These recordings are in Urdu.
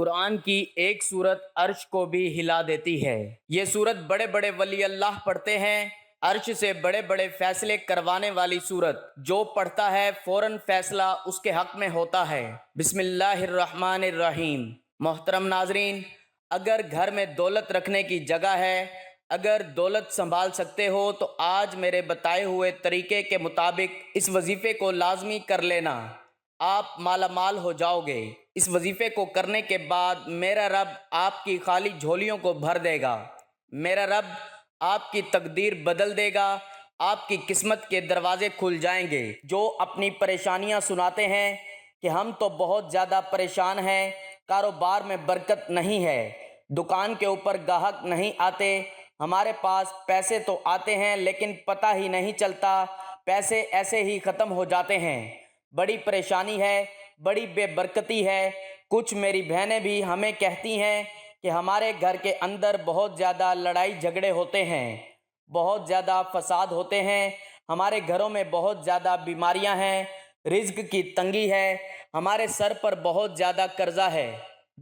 قرآن کی ایک صورت عرش کو بھی ہلا دیتی ہے۔ یہ صورت بڑے بڑے ولی اللہ پڑھتے ہیں، عرش سے بڑے بڑے فیصلے کروانے والی صورت۔ جو پڑھتا ہے فوراً فیصلہ اس کے حق میں ہوتا ہے۔ بسم اللہ الرحمن الرحیم۔ محترم ناظرین، اگر گھر میں دولت رکھنے کی جگہ ہے، اگر دولت سنبھال سکتے ہو تو آج میرے بتائے ہوئے طریقے کے مطابق اس وظیفے کو لازمی کر لینا، آپ مالا مال ہو جاؤ گے۔ اس وظیفے کو کرنے کے بعد میرا رب آپ کی خالی جھولیوں کو بھر دے گا، میرا رب آپ کی تقدیر بدل دے گا، آپ کی قسمت کے دروازے کھل جائیں گے۔ جو اپنی پریشانیاں سناتے ہیں کہ ہم تو بہت زیادہ پریشان ہیں، کاروبار میں برکت نہیں ہے، دکان کے اوپر گاہک نہیں آتے، ہمارے پاس پیسے تو آتے ہیں لیکن پتہ ہی نہیں چلتا، پیسے ایسے ہی ختم ہو جاتے ہیں، بڑی پریشانی ہے، بڑی بے برکتی ہے۔ کچھ میری بہنیں بھی ہمیں کہتی ہیں کہ ہمارے گھر کے اندر بہت زیادہ لڑائی جھگڑے ہوتے ہیں، بہت زیادہ فساد ہوتے ہیں، ہمارے گھروں میں بہت زیادہ بیماریاں ہیں، رزق کی تنگی ہے، ہمارے سر پر بہت زیادہ قرضہ ہے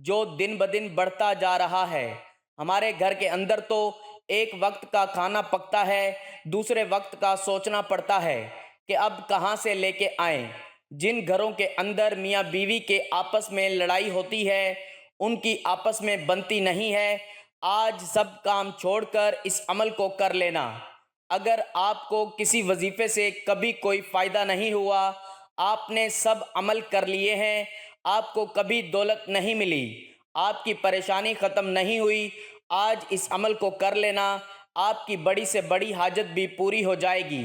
جو دن بدن بڑھتا جا رہا ہے۔ ہمارے گھر کے اندر تو ایک وقت کا کھانا پکتا ہے، دوسرے وقت کا سوچنا پڑتا ہے کہ اب کہاں سے لے کے آئیں۔ جن گھروں کے اندر میاں بیوی کے آپس میں لڑائی ہوتی ہے، ان کی آپس میں بنتی نہیں ہے، آج سب کام چھوڑ کر اس عمل کو کر لینا۔ اگر آپ کو کسی وظیفے سے کبھی کوئی فائدہ نہیں ہوا، آپ نے سب عمل کر لیے ہیں، آپ کو کبھی دولت نہیں ملی، آپ کی پریشانی ختم نہیں ہوئی، آج اس عمل کو کر لینا، آپ کی بڑی سے بڑی حاجت بھی پوری ہو جائے گی۔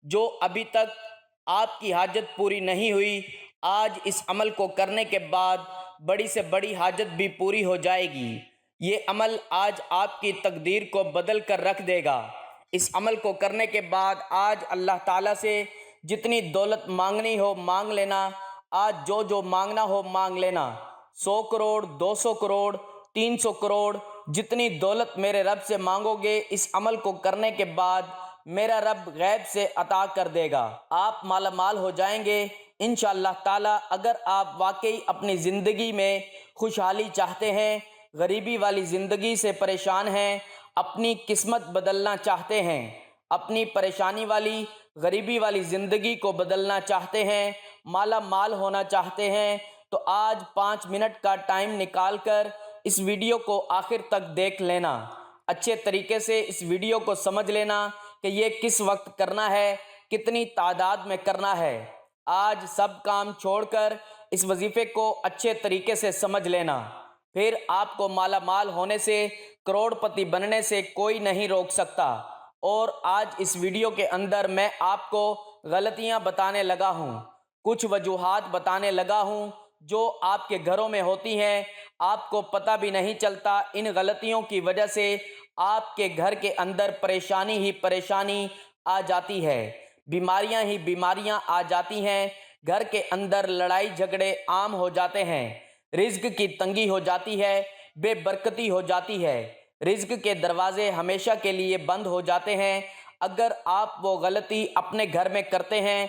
جو ابھی تک آپ کی حاجت پوری نہیں ہوئی، آج اس عمل کو کرنے کے بعد بڑی سے بڑی حاجت بھی پوری ہو جائے گی۔ یہ عمل آج آپ کی تقدیر کو بدل کر رکھ دے گا۔ اس عمل کو کرنے کے بعد آج اللہ تعالیٰ سے جتنی دولت مانگنی ہو مانگ لینا، آج جو جو مانگنا ہو مانگ لینا، 100 کروڑ، 200 کروڑ، 300 کروڑ، جتنی دولت میرے رب سے مانگو گے اس عمل کو کرنے کے بعد میرا رب غیب سے عطا کر دے گا، آپ مالا مال ہو جائیں گے انشاءاللہ تعالی۔ اگر آپ واقعی اپنی زندگی میں خوشحالی چاہتے ہیں، غریبی والی زندگی سے پریشان ہیں، اپنی قسمت بدلنا چاہتے ہیں، اپنی پریشانی والی غریبی والی زندگی کو بدلنا چاہتے ہیں، مالا مال ہونا چاہتے ہیں، تو آج 5 منٹ کا ٹائم نکال کر اس ویڈیو کو آخر تک دیکھ لینا، اچھے طریقے سے اس ویڈیو کو سمجھ لینا کہ یہ کس وقت کرنا ہے، کتنی تعداد میں کرنا ہے۔ آج سب کام چھوڑ کر اس وظیفے کو اچھے طریقے سے سمجھ لینا، پھر آپ کو مالا مال ہونے سے، کروڑ پتی بننے سے کوئی نہیں روک سکتا۔ اور آج اس ویڈیو کے اندر میں آپ کو غلطیاں بتانے لگا ہوں، کچھ وجوہات بتانے لگا ہوں جو آپ کے گھروں میں ہوتی ہیں، آپ کو پتہ بھی نہیں چلتا۔ ان غلطیوں کی وجہ سے آپ کے گھر کے اندر پریشانی ہی پریشانی آ جاتی ہے، بیماریاں ہی بیماریاں آ جاتی ہیں، گھر کے اندر لڑائی جھگڑے عام ہو جاتے ہیں، رزق کی تنگی ہو جاتی ہے، بے برکتی ہو جاتی ہے، رزق کے دروازے ہمیشہ کے لیے بند ہو جاتے ہیں۔ اگر آپ وہ غلطی اپنے گھر میں کرتے ہیں،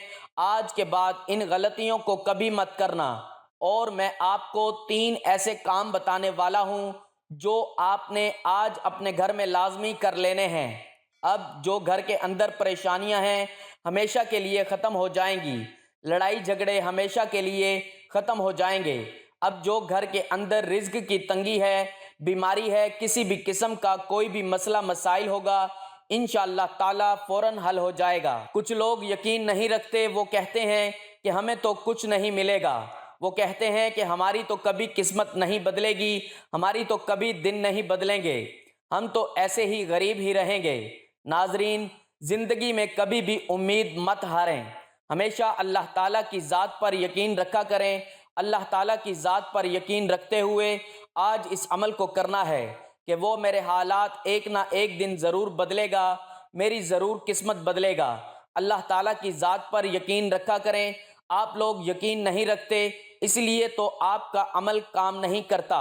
آج کے بعد ان غلطیوں کو کبھی مت کرنا۔ اور میں آپ کو 3 ایسے کام بتانے والا ہوں جو آپ نے آج اپنے گھر میں لازمی کر لینے ہیں۔ اب جو گھر کے اندر پریشانیاں ہیں ہمیشہ کے لیے ختم ہو جائیں گی، لڑائی جھگڑے ہمیشہ کے لیے ختم ہو جائیں گے۔ اب جو گھر کے اندر رزق کی تنگی ہے، بیماری ہے، کسی بھی قسم کا کوئی بھی مسئلہ مسائل ہوگا، انشاءاللہ تعالی فوراً حل ہو جائے گا۔ کچھ لوگ یقین نہیں رکھتے، وہ کہتے ہیں کہ ہمیں تو کچھ نہیں ملے گا، وہ کہتے ہیں کہ ہماری تو کبھی قسمت نہیں بدلے گی، ہماری تو کبھی دن نہیں بدلیں گے، ہم تو ایسے ہی غریب ہی رہیں گے۔ ناظرین، زندگی میں کبھی بھی امید مت ہاریں، ہمیشہ اللہ تعالیٰ کی ذات پر یقین رکھا کریں۔ اللہ تعالیٰ کی ذات پر یقین رکھتے ہوئے آج اس عمل کو کرنا ہے کہ وہ میرے حالات ایک نہ ایک دن ضرور بدلے گا، میری ضرور قسمت بدلے گا۔ اللہ تعالیٰ کی ذات پر یقین رکھا کریں۔ آپ لوگ یقین نہیں رکھتے، اس لیے تو آپ کا عمل کام نہیں کرتا،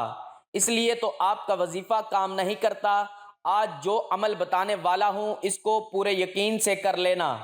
اس لیے تو آپ کا وظیفہ کام نہیں کرتا۔ آج جو عمل بتانے والا ہوں اس کو پورے یقین سے کر لینا،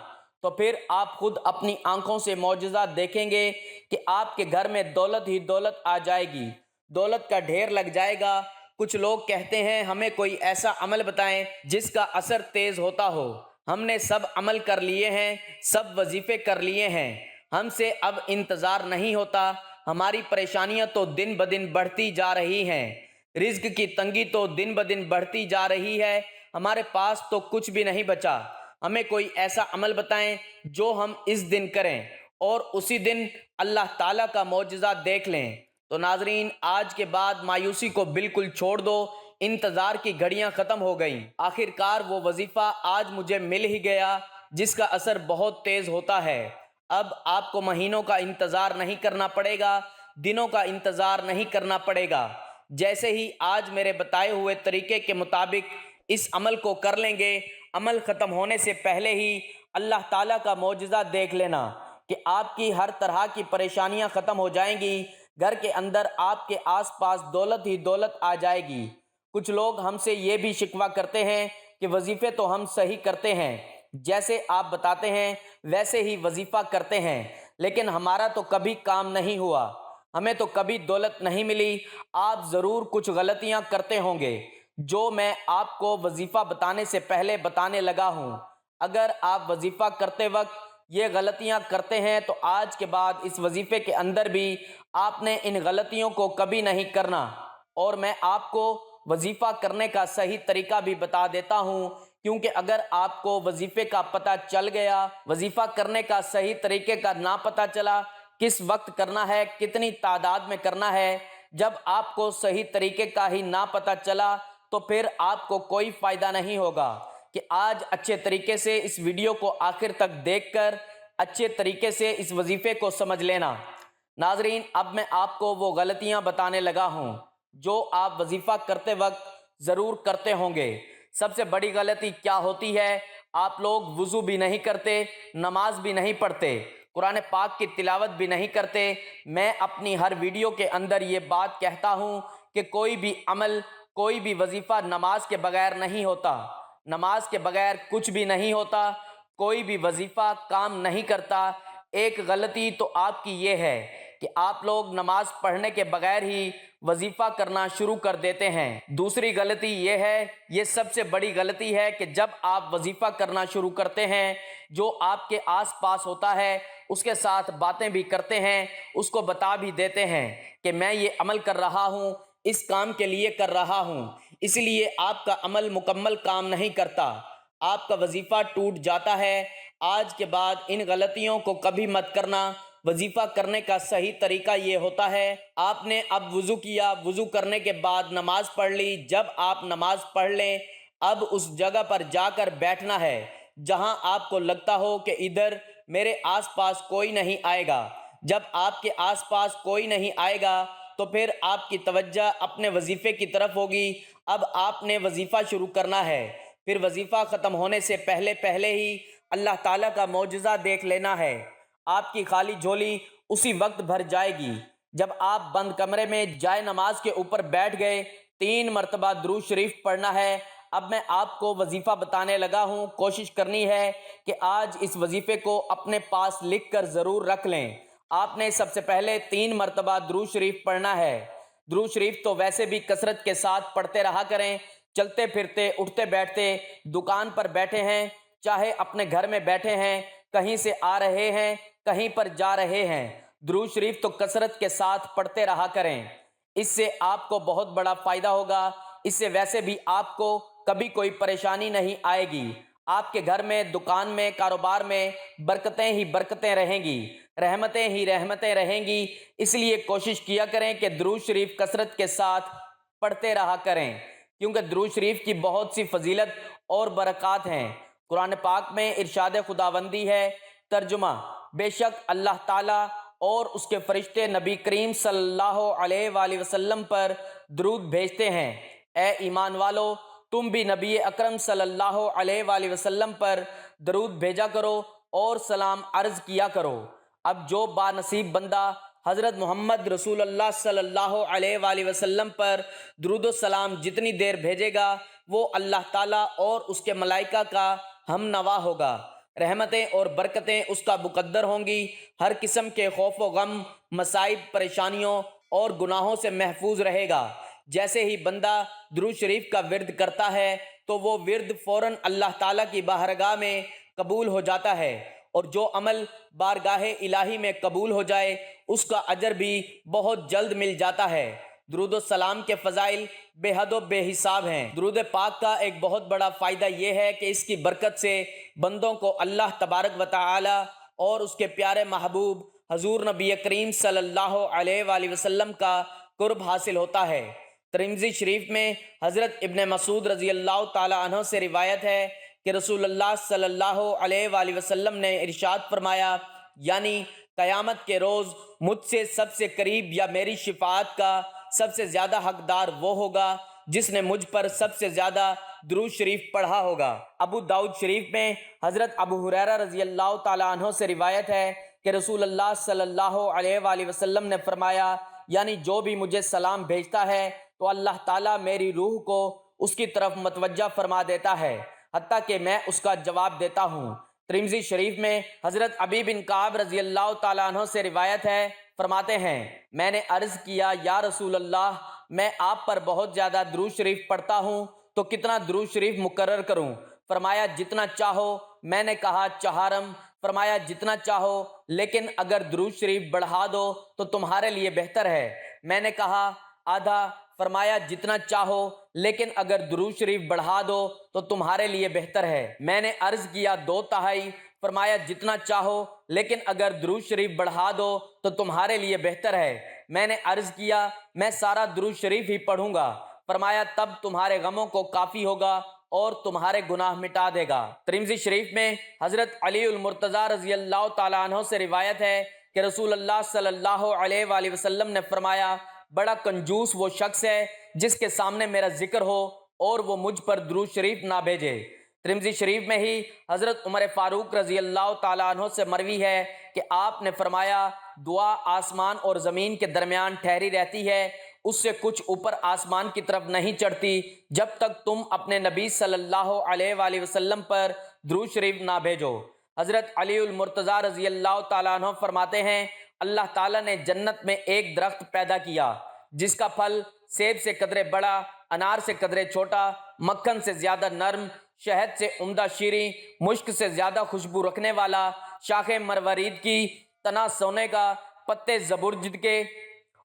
تو پھر آپ خود اپنی آنکھوں سے معجزہ دیکھیں گے کہ آپ کے گھر میں دولت ہی دولت آ جائے گی۔ دولت کا ڈھیر لگ جائے گا۔ کچھ لوگ کہتے ہیں ہمیں کوئی ایسا عمل بتائیں جس کا اثر تیز ہوتا ہو۔ ہم نے سب عمل کر لیے ہیں، سب وظیفے کر لیے ہیں، ہم سے اب انتظار نہیں ہوتا۔ ہماری پریشانیاں تو دن بدن بڑھتی جا رہی ہیں، رزق کی تنگی تو دن بدن بڑھتی جا رہی ہے، ہمارے پاس تو کچھ بھی نہیں بچا۔ ہمیں کوئی ایسا عمل بتائیں جو ہم اس دن کریں اور اسی دن اللہ تعالیٰ کا معجزہ دیکھ لیں۔ تو ناظرین، آج کے بعد مایوسی کو بالکل چھوڑ دو، انتظار کی گھڑیاں ختم ہو گئیں۔ آخر کار وہ وظیفہ آج مجھے مل ہی گیا جس کا اثر بہت تیز ہوتا ہے۔ اب آپ کو مہینوں کا انتظار نہیں کرنا پڑے گا، دنوں کا انتظار نہیں کرنا پڑے گا۔ جیسے ہی آج میرے بتائے ہوئے طریقے کے مطابق اس عمل کو کر لیں گے، عمل ختم ہونے سے پہلے ہی اللہ تعالیٰ کا معجزہ دیکھ لینا کہ آپ کی ہر طرح کی پریشانیاں ختم ہو جائیں گی۔ گھر کے اندر آپ کے آس پاس دولت ہی دولت آ جائے گی۔ کچھ لوگ ہم سے یہ بھی شکوہ کرتے ہیں کہ وظیفے تو ہم صحیح کرتے ہیں، جیسے آپ بتاتے ہیں ویسے ہی وظیفہ کرتے ہیں، لیکن ہمارا تو کبھی کام نہیں ہوا، ہمیں تو کبھی دولت نہیں ملی۔ آپ ضرور کچھ غلطیاں کرتے ہوں گے جو میں آپ کو وظیفہ بتانے سے پہلے بتانے لگا ہوں۔ اگر آپ وظیفہ کرتے وقت یہ غلطیاں کرتے ہیں تو آج کے بعد اس وظیفے کے اندر بھی آپ نے ان غلطیوں کو کبھی نہیں کرنا، اور میں آپ کو وظیفہ کرنے کا صحیح طریقہ بھی بتا دیتا ہوں، کیونکہ اگر آپ کو وظیفے کا پتہ چل گیا، وظیفہ کرنے کا صحیح طریقے کا نہ پتہ چلا، کس وقت کرنا ہے، کتنی تعداد میں کرنا ہے، جب آپ کو صحیح طریقے کا ہی نہ پتہ چلا تو پھر آپ کو کوئی فائدہ نہیں ہوگا کہ آج اچھے طریقے سے اس ویڈیو کو آخر تک دیکھ کر اچھے طریقے سے اس وظیفے کو سمجھ لینا۔ ناظرین، اب میں آپ کو وہ غلطیاں بتانے لگا ہوں جو آپ وظیفہ کرتے وقت ضرور کرتے ہوں گے۔ سب سے بڑی غلطی کیا ہوتی ہے؟ آپ لوگ وضو بھی نہیں کرتے، نماز بھی نہیں پڑھتے، قرآن پاک کی تلاوت بھی نہیں کرتے۔ میں اپنی ہر ویڈیو کے اندر یہ بات کہتا ہوں کہ کوئی بھی عمل، کوئی بھی وظیفہ نماز کے بغیر نہیں ہوتا، نماز کے بغیر کچھ بھی نہیں ہوتا، کوئی بھی وظیفہ کام نہیں کرتا۔ ایک غلطی تو آپ کی یہ ہے کہ آپ لوگ نماز پڑھنے کے بغیر ہی وظیفہ کرنا شروع کر دیتے ہیں۔ دوسری غلطی یہ ہے، یہ سب سے بڑی غلطی ہے کہ جب آپ وظیفہ کرنا شروع کرتے ہیں، جو آپ کے آس پاس ہوتا ہے اس کے ساتھ باتیں بھی کرتے ہیں، اس کو بتا بھی دیتے ہیں کہ میں یہ عمل کر رہا ہوں، اس کام کے لیے کر رہا ہوں، اس لیے آپ کا عمل مکمل کام نہیں کرتا، آپ کا وظیفہ ٹوٹ جاتا ہے۔ آج کے بعد ان غلطیوں کو کبھی مت کرنا۔ وظیفہ کرنے کا صحیح طریقہ یہ ہوتا ہے، آپ نے اب وضو کیا، وضو کرنے کے بعد نماز پڑھ لی۔ جب آپ نماز پڑھ لیں، اب اس جگہ پر جا کر بیٹھنا ہے جہاں آپ کو لگتا ہو کہ ادھر میرے آس پاس کوئی نہیں آئے گا۔ جب آپ کے آس پاس کوئی نہیں آئے گا تو پھر آپ کی توجہ اپنے وظیفے کی طرف ہوگی۔ اب آپ نے وظیفہ شروع کرنا ہے، پھر وظیفہ ختم ہونے سے پہلے ہی اللہ تعالیٰ کا معجزہ دیکھ لینا ہے۔ آپ کی خالی جھولی اسی وقت بھر جائے گی جب آپ بند کمرے میں جائے نماز کے اوپر بیٹھ گئے۔ 3 مرتبہ درود شریف پڑھنا ہے۔ اب میں آپ کو وظیفہ بتانے لگا ہوں، کوشش کرنی ہے کہ آج اس وظیفے کو اپنے پاس لکھ کر ضرور رکھ لیں۔ آپ نے سب سے پہلے 3 مرتبہ درود شریف پڑھنا ہے۔ درود شریف تو ویسے بھی کثرت کے ساتھ پڑھتے رہا کریں، چلتے پھرتے، اٹھتے بیٹھتے، دکان پر بیٹھے ہیں، چاہے اپنے گھر میں بیٹھے ہیں، کہیں سے آ رہے ہیں، کہیں پر جا رہے ہیں، درود شریف تو کثرت کے ساتھ پڑھتے رہا کریں۔ اس سے آپ کو بہت بڑا فائدہ ہوگا۔ اس سے ویسے بھی آپ کو کبھی کوئی پریشانی نہیں آئے گی۔ آپ کے گھر میں، دکان میں، کاروبار میں برکتیں ہی برکتیں رہیں گی، رحمتیں ہی رحمتیں رہیں گی۔ اس لیے کوشش کیا کریں کہ درود شریف کثرت کے ساتھ پڑھتے رہا کریں، کیونکہ درود شریف کی بہت سی فضیلت اور برکات ہیں۔ قرآن پاک میں ارشاد خداوندی ہے، ترجمہ: بے شک اللہ تعالیٰ اور اس کے فرشتے نبی کریم صلی اللہ علیہ وآلہ وسلم پر درود بھیجتے ہیں۔ اے ایمان والو، تم بھی نبی اکرم صلی اللہ علیہ وآلہ وسلم پر درود بھیجا کرو اور سلام عرض کیا کرو۔ اب جو با نصیب بندہ حضرت محمد رسول اللہ صلی اللہ علیہ وآلہ وسلم پر درود و سلام جتنی دیر بھیجے گا، وہ اللہ تعالیٰ اور اس کے ملائکہ کا ہم نوا ہوگا، رحمتیں اور برکتیں اس کا مقدر ہوں گی۔ ہر قسم کے خوف و غم، مصائب، پریشانیوں اور گناہوں سے محفوظ رہے گا۔ جیسے ہی بندہ درود شریف کا ورد کرتا ہے تو وہ ورد فوراً اللہ تعالیٰ کی بارگاہ میں قبول ہو جاتا ہے، اور جو عمل بارگاہ الہی میں قبول ہو جائے اس کا اجر بھی بہت جلد مل جاتا ہے۔ درود و سلام کے فضائل بے حد و بے حساب ہیں۔ درود پاک کا ایک بہت بڑا فائدہ یہ ہے کہ اس کی برکت سے بندوں کو اللہ تبارک و تعالی اور اس کے پیارے محبوب حضور نبی کریم صلی اللہ علیہ وآلہ وسلم کا قرب حاصل ہوتا ہے۔ ترمذی شریف میں حضرت ابن مسعود رضی اللہ تعالی عنہ سے روایت ہے کہ رسول اللہ صلی اللہ علیہ وآلہ وسلم نے ارشاد فرمایا، یعنی قیامت کے روز مجھ سے سب سے قریب یا میری شفاعت کا سب سے زیادہ حقدار وہ ہوگا جس نے مجھ پر سب سے زیادہ درود شریف پڑھا ہوگا۔ ابو داؤد شریف میں حضرت ابو ہریرہ رضی اللہ تعالی عنہ سے روایت ہے کہ رسول اللہ صلی اللہ علیہ وآلہ وسلم نے فرمایا، یعنی جو بھی مجھے سلام بھیجتا ہے تو اللہ تعالیٰ میری روح کو اس کی طرف متوجہ فرما دیتا ہے حتیٰ کہ میں اس کا جواب دیتا ہوں۔ ترمذی شریف میں حضرت ابی بن کعب رضی اللہ تعالیٰ عنہ سے روایت ہے، فرماتے ہیں میں نے عرض کیا یا رسول اللہ، میں آپ پر بہت زیادہ درود شریف پڑھتا ہوں تو کتنا درود شریف مقرر کروں؟ فرمایا جتنا چاہو۔ میں نے کہا چہارم۔ فرمایا جتنا چاہو، لیکن اگر درود شریف بڑھا دو تو تمہارے لیے بہتر ہے۔ میں نے کہا آدھا۔ فرمایا جتنا چاہو، لیکن اگر درود شریف بڑھا دو تو تمہارے لیے بہتر ہے۔ میں نے عرض کیا دو تہائی۔ فرمایا جتنا چاہو، لیکن اگر درود شریف بڑھا دو تو تمہارے لیے بہتر ہے۔ میں نے عرض کیا میں سارا درود شریف ہی پڑھوں گا۔ فرمایا تب تمہارے غموں کو کافی ہوگا اور تمہارے گناہ مٹا دے گا۔ ترمذی شریف میں حضرت علی المرتضیٰ رضی اللہ تعالیٰ عنہ سے روایت ہے کہ رسول اللہ صلی اللہ علیہ وآلہ وسلم نے فرمایا، بڑا کنجوس وہ شخص ہے جس کے سامنے میرا ذکر ہو اور وہ مجھ پر درود شریف نہ بھیجے۔ ترمذی شریف میں ہی حضرت عمر فاروق رضی اللہ تعالیٰ عنہ سے مروی ہے کہ آپ نے فرمایا، دعا آسمان اور زمین کے درمیان ٹھہری رہتی ہے، اس سے کچھ اوپر آسمان کی طرف نہیں چڑھتی جب تک تم اپنے نبی صلی اللہ علیہ وآلہ وسلم پر درود شریف نہ بھیجو۔ حضرت علی المرتضیٰ رضی اللہ تعالیٰ عنہ فرماتے ہیں، اللہ تعالیٰ نے جنت میں ایک درخت پیدا کیا جس کا پھل سیب سے قدرے بڑا، انار سے قدرے چھوٹا، مکھن سے زیادہ نرم، شہد سے عمدہ شیریں، مشک سے زیادہ خوشبو رکھنے والا، شاخ مروارید کی، تنا سونے کا، پتے زبرجد کے،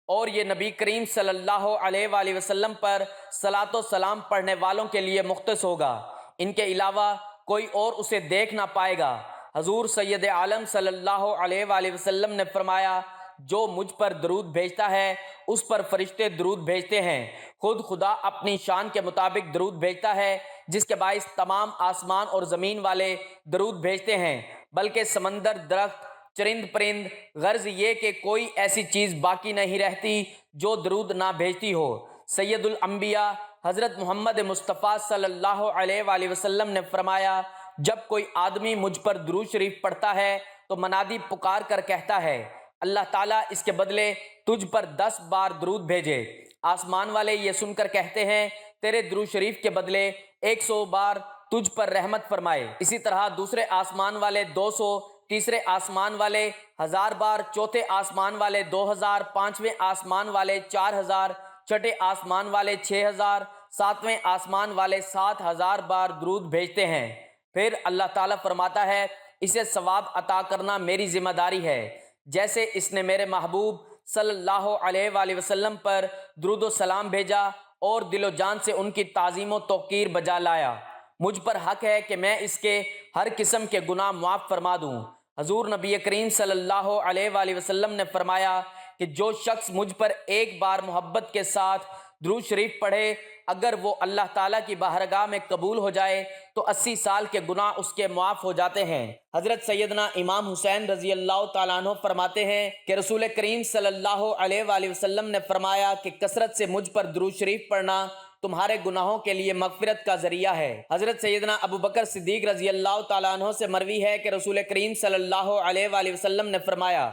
اور یہ نبی کریم صلی اللہ علیہ وآلہ وسلم پر صلاۃ و سلام پڑھنے والوں کے لیے مختص ہوگا، ان کے علاوہ کوئی اور اسے دیکھ نہ پائے گا۔ حضور سید عالم صلی اللہ علیہ وآلہ وسلم نے فرمایا، جو مجھ پر درود بھیجتا ہے اس پر فرشتے درود بھیجتے ہیں، خود خدا اپنی شان کے مطابق درود بھیجتا ہے جس کے باعث تمام آسمان اور زمین والے درود بھیجتے ہیں، بلکہ سمندر، درخت، چرند پرند، غرض یہ کہ کوئی ایسی چیز باقی نہیں رہتی جو درود نہ بھیجتی ہو۔ سید الانبیاء حضرت محمد مصطفیٰ صلی اللہ علیہ وآلہ وسلم نے فرمایا، جب کوئی آدمی مجھ پر درود شریف پڑھتا ہے تو منادی پکار کر کہتا ہے، اللہ تعالیٰ اس کے بدلے تجھ پر 10 بار درود بھیجے۔ آسمان والے یہ سن کر کہتے ہیں، تیرے درود شریف کے بدلے 100 بار تجھ پر رحمت فرمائے۔ اسی طرح دوسرے آسمان والے 200، تیسرے آسمان والے 1000 بار، چوتھے آسمان والے 2000، پانچویں آسمان والے 4000، چھٹے آسمان والے 6000، ساتویں آسمان والے 7000 بار درود بھیجتے ہیں۔ پھر اللہ تعالیٰ فرماتا ہے، اسے ثواب عطا کرنا میری ذمہ داری ہے، جیسے اس نے میرے محبوب صلی اللہ علیہ وآلہ وسلم پر درود و سلام بھیجا اور دل و جان سے ان کی تعظیم و توقیر بجا لایا۔ مجھ پر حق ہے کہ میں اس کے ہر قسم کے گناہ معاف فرما دوں۔ حضور نبی کریم صلی اللہ علیہ وآلہ وسلم نے فرمایا کہ جو شخص مجھ پر ایک بار محبت کے ساتھ درود شریف پڑھے، اگر وہ اللہ تعالیٰ کی بارگاہ میں قبول ہو جائے تو 80 سال کے گناہ اس کے معاف ہو جاتے ہیں۔ حضرت سیدنا امام حسین رضی اللہ تعالیٰ عنہ فرماتے ہیں کہ رسول کریم صلی اللہ علیہ وآلہ وسلم نے فرمایا کہ کثرت سے مجھ پر درود شریف پڑھنا تمہارے گناہوں کے لیے مغفرت کا ذریعہ ہے۔ حضرت سیدنا ابو بکر صدیق رضی اللہ تعالیٰ عنہ سے مروی ہے کہ رسول کریم صلی اللہ علیہ وآلہ وسلم نے فرمایا،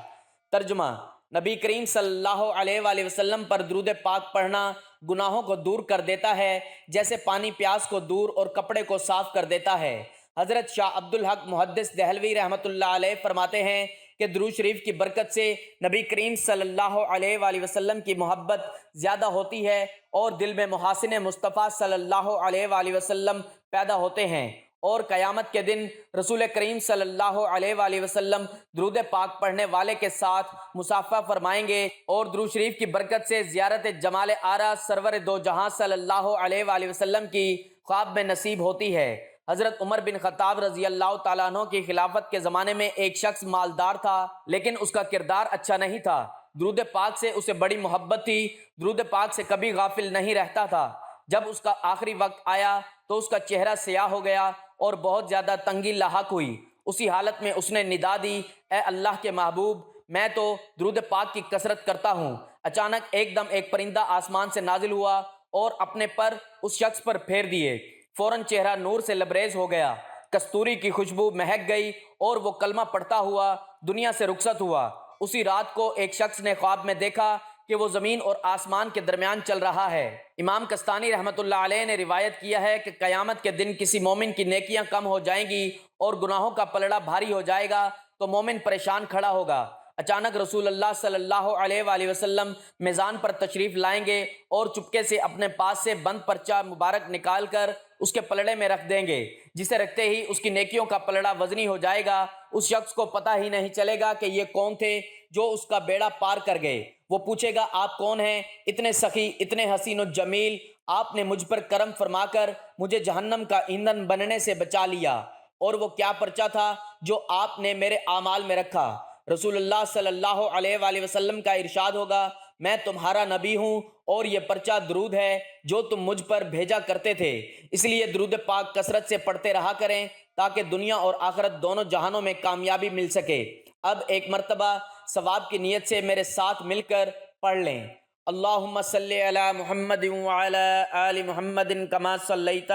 ترجمہ، نبی کریم صلی اللہ علیہ وآلہ وسلم پر درود پاک پڑھنا گناہوں کو دور کر دیتا ہے جیسے پانی پیاس کو دور اور کپڑے کو صاف کر دیتا ہے۔ حضرت شاہ عبدالحق محدث دہلوی رحمۃ اللہ علیہ فرماتے ہیں کہ درود شریف کی برکت سے نبی کریم صلی اللہ علیہ وآلہ وسلم کی محبت زیادہ ہوتی ہے اور دل میں محاسن مصطفیٰ صلی اللہ علیہ وآلہ وسلم پیدا ہوتے ہیں، اور قیامت کے دن رسول کریم صلی اللہ علیہ وآلہ وسلم درود پاک پڑھنے والے کے ساتھ مصافحہ فرمائیں گے، اور درود شریف کی برکت سے زیارت جمال آرا سرور دو جہاں صلی اللہ علیہ وآلہ وسلم کی خواب میں نصیب ہوتی ہے۔ حضرت عمر بن خطاب رضی اللہ تعالیٰ عنہ کی خلافت کے زمانے میں ایک شخص مالدار تھا، لیکن اس کا کردار اچھا نہیں تھا۔ درود پاک سے اسے بڑی محبت تھی، درود پاک سے کبھی غافل نہیں رہتا تھا۔ جب اس کا آخری وقت آیا تو اس کا چہرہ سیاہ ہو گیا اور بہت زیادہ تنگی لاحق ہوئی۔ اسی حالت میں اس نے ندا دی، اے اللہ کے محبوب، میں تو درود پاک کی کثرت کرتا ہوں۔ اچانک ایک دم ایک پرندہ آسمان سے نازل ہوا اور اپنے پر اس شخص پر پھیر دیے۔ فوراً چہرہ نور سے لبریز ہو گیا، کستوری کی خوشبو مہک گئی اور وہ کلمہ پڑھتا ہوا دنیا سے رخصت ہوا۔ اسی رات کو ایک شخص نے خواب میں دیکھا کہ وہ زمین اور آسمان کے درمیان چل رہا ہے۔ امام کستانی رحمۃ اللہ علیہ نے روایت کیا ہے کہ قیامت کے دن کسی مومن کی نیکیاں کم ہو جائیں گی اور گناہوں کا پلڑا بھاری ہو جائے گا تو مومن پریشان کھڑا ہوگا۔ اچانک رسول اللہ صلی اللہ علیہ وآلہ وسلم میزان پر تشریف لائیں گے اور چپکے سے اپنے پاس سے بند پرچہ مبارک نکال کر اس کے پلڑے میں رکھ دیں گے، جسے رکھتے ہی اس کی نیکیوں کا پلڑا وزنی ہو جائے گا۔ اس شخص کو پتہ ہی نہیں چلے گا کہ یہ کون تھے جو اس کا بیڑا پار کر گئے۔ وہ پوچھے گا، آپ کون ہیں؟ اتنے سخی، اتنے حسین و جمیل، آپ نے مجھ پر کرم فرما کر مجھے جہنم کا ایندھن بننے سے بچا لیا، اور وہ کیا پرچہ تھا جو آپ نے میرے اعمال میں رکھا؟ رسول اللہ صلی اللہ علیہ وآلہ وسلم کا ارشاد ہوگا، میں تمہارا نبی ہوں اور یہ پرچہ درود ہے جو تم مجھ پر بھیجا کرتے تھے۔ اس لیے درود پاک کثرت سے پڑھتے رہا کریں تاکہ دنیا اور آخرت دونوں جہانوں میں کامیابی مل سکے۔ اب ایک مرتبہ ثواب کی نیت سے میرے ساتھ مل کر پڑھ لیں۔ اللہم صلی علی محمد وعلی آل محمد کما صلیت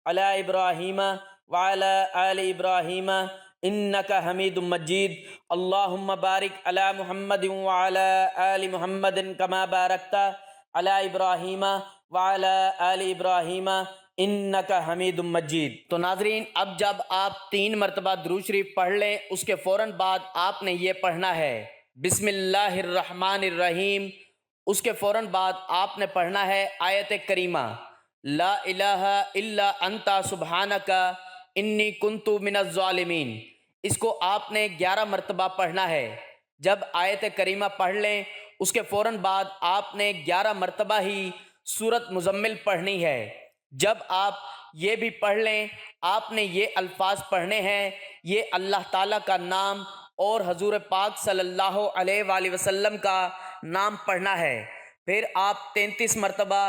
علی ابراہیم وعلی آل ابراہیم انک حمید مجید۔ اللہم بارک علی محمد وعلی آل محمد کما بارکت علی ابراہیم وعلی آل ابراہیم انک حمید مجید۔ تو ناظرین، اب جب آپ 3 مرتبہ درود شریف پڑھ لیں، اس کے فوراً بعد آپ نے یہ پڑھنا ہے بسم اللہ الرحمن الرحیم۔ اس کے فوراً بعد آپ نے پڑھنا ہے آیت کریمہ لا الہ الا انت سبحانک انی کنت من الظالمین۔ اس کو آپ نے 11 مرتبہ پڑھنا ہے۔ جب آیت کریمہ پڑھ لیں، اس کے فوراً بعد آپ نے 11 مرتبہ ہی سورۃ مزمل پڑھنی ہے۔ جب آپ یہ بھی پڑھ لیں، آپ نے یہ الفاظ پڑھنے ہیں، یہ اللہ تعالیٰ کا نام اور حضور پاک صلی اللہ علیہ وآلہ وسلم کا نام پڑھنا ہے۔ پھر آپ 33 مرتبہ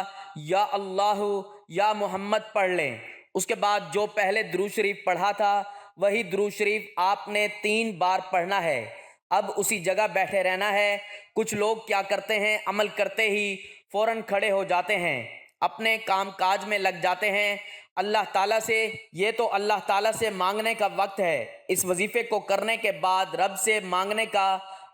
یا اللہ یا محمد پڑھ لیں۔ اس کے بعد جو پہلے درود شریف پڑھا تھا وہی درود شریف آپ نے 3 بار پڑھنا ہے۔ اب اسی جگہ بیٹھے رہنا ہے۔ کچھ لوگ کیا کرتے ہیں، عمل کرتے ہی فوراً کھڑے ہو جاتے ہیں، اپنے کام کاج میں لگ جاتے ہیں۔ اللہ تعالیٰ سے، یہ تو اللہ تعالیٰ سے مانگنے کا وقت ہے۔ اس وظیفے کو کرنے کے بعد رب سے مانگنے کا،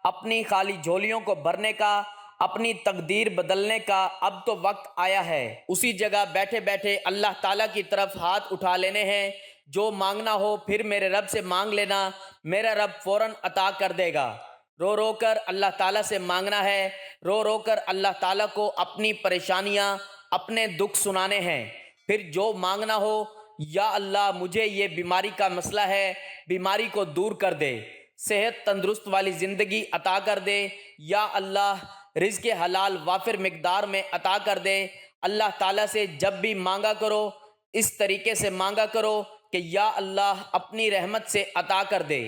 اپنی خالی جھولیوں کو بھرنے کا، اپنی تقدیر بدلنے کا اب تو وقت آیا ہے۔ اسی جگہ بیٹھے بیٹھے اللہ تعالیٰ کی طرف ہاتھ اٹھا لینے ہیں۔ جو مانگنا ہو پھر میرے رب سے مانگ لینا، میرا رب فوراً عطا کر دے گا۔ رو رو کر اللہ تعالیٰ سے مانگنا ہے، رو رو کر اللہ تعالیٰ کو اپنی پریشانیاں، اپنے دکھ سنانے ہیں۔ پھر جو مانگنا ہو، یا اللہ مجھے یہ بیماری کا مسئلہ ہے، بیماری کو دور کر دے، صحت تندرست والی زندگی عطا کر دے، یا اللہ رزق حلال وافر مقدار میں عطا کر دے۔ اللہ تعالیٰ سے جب بھی مانگا کرو اس طریقے سے مانگا کرو کہ یا اللہ اپنی رحمت سے عطا کر دے،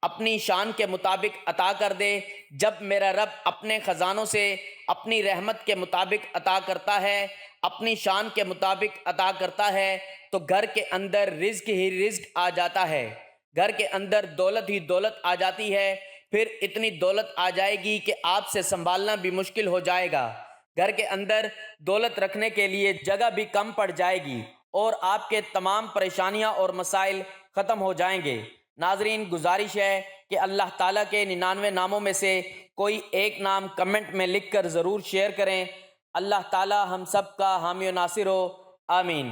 اپنی شان کے مطابق عطا کر دے۔ جب میرا رب اپنے خزانوں سے اپنی رحمت کے مطابق عطا کرتا ہے، اپنی شان کے مطابق عطا کرتا ہے، تو گھر کے اندر رزق ہی رزق آ جاتا ہے، گھر کے اندر دولت ہی دولت آ جاتی ہے۔ پھر اتنی دولت آ جائے گی کہ آپ سے سنبھالنا بھی مشکل ہو جائے گا۔ گھر کے اندر دولت رکھنے کے لیے جگہ بھی کم پڑ جائے گی اور آپ کے تمام پریشانیاں اور مسائل ختم ہو جائیں گے۔ ناظرین، گزارش ہے کہ اللہ تعالیٰ کے 99 ناموں میں سے کوئی ایک نام کمنٹ میں لکھ کر ضرور شیئر کریں۔ اللہ تعالیٰ ہم سب کا حامی و ناصر ہو، آمین۔